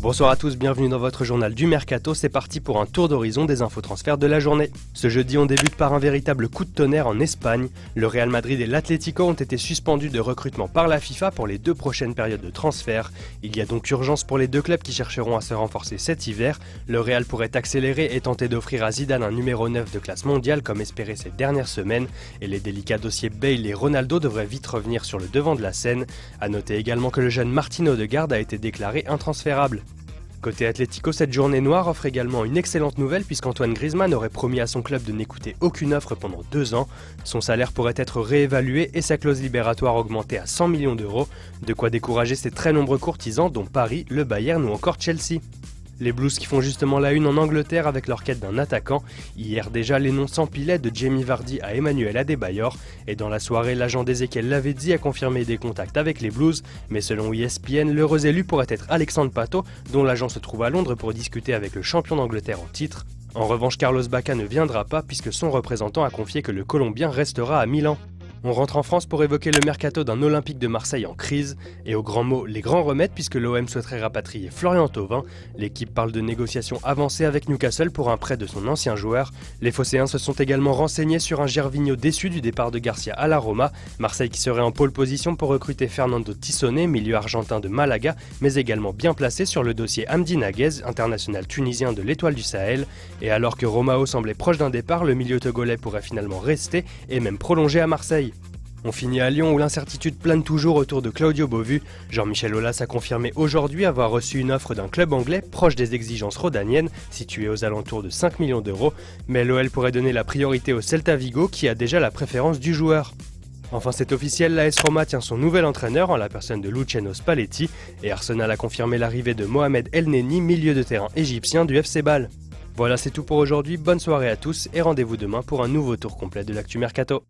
Bonsoir à tous, bienvenue dans votre journal du Mercato, c'est parti pour un tour d'horizon des infos transferts de la journée. Ce jeudi, on débute par un véritable coup de tonnerre en Espagne. Le Real Madrid et l'Atlético ont été suspendus de recrutement par la FIFA pour les 2 prochaines périodes de transfert. Il y a donc urgence pour les 2 clubs qui chercheront à se renforcer cet hiver. Le Real pourrait accélérer et tenter d'offrir à Zidane un numéro 9 de classe mondiale comme espéré ces dernières semaines. Et les délicats dossiers Bale et Ronaldo devraient vite revenir sur le devant de la scène. A noter également que le jeune Martin Odegaard a été déclaré intransférable. Côté Atlético, cette journée noire offre également une excellente nouvelle puisqu'Antoine Griezmann aurait promis à son club de n'écouter aucune offre pendant 2 ans. Son salaire pourrait être réévalué et sa clause libératoire augmentée à 100 millions d'euros, de quoi décourager ses très nombreux courtisans dont Paris, le Bayern ou encore Chelsea. Les Blues qui font justement la une en Angleterre avec leur quête d'un attaquant. Hier déjà, les noms s'empilaient de Jamie Vardy à Emmanuel Adebayor. Et dans la soirée, l'agent d'Ezequiel Lavezzi a confirmé des contacts avec les Blues. Mais selon ESPN, l'heureux élu pourrait être Alexandre Pato, dont l'agent se trouve à Londres pour discuter avec le champion d'Angleterre en titre. En revanche, Carlos Bacca ne viendra pas puisque son représentant a confié que le Colombien restera à Milan. On rentre en France pour évoquer le mercato d'un Olympique de Marseille en crise. Et au grand mot, les grands remèdes puisque l'OM souhaiterait rapatrier Florian Thauvin. L'équipe parle de négociations avancées avec Newcastle pour un prêt de son ancien joueur. Les Phocéens se sont également renseignés sur un Gervinho déçu du départ de Garcia à la Roma. Marseille qui serait en pole position pour recruter Fernando Tissone, milieu argentin de Malaga, mais également bien placé sur le dossier Hamdi Naguez, international tunisien de l'Étoile du Sahel. Et alors que Romao semblait proche d'un départ, le milieu togolais pourrait finalement rester et même prolonger à Marseille. On finit à Lyon où l'incertitude plane toujours autour de Claudio Beauvu. Jean-Michel Aulas a confirmé aujourd'hui avoir reçu une offre d'un club anglais proche des exigences rhodaniennes, situé aux alentours de 5 millions d'euros, mais l'OL pourrait donner la priorité au Celta Vigo qui a déjà la préférence du joueur. Enfin c'est officiel, l'AS Roma tient son nouvel entraîneur en la personne de Luciano Spalletti et Arsenal a confirmé l'arrivée de Mohamed El Neni, milieu de terrain égyptien du FC Bâle. Voilà, c'est tout pour aujourd'hui, bonne soirée à tous et rendez-vous demain pour un nouveau tour complet de l'actu Mercato.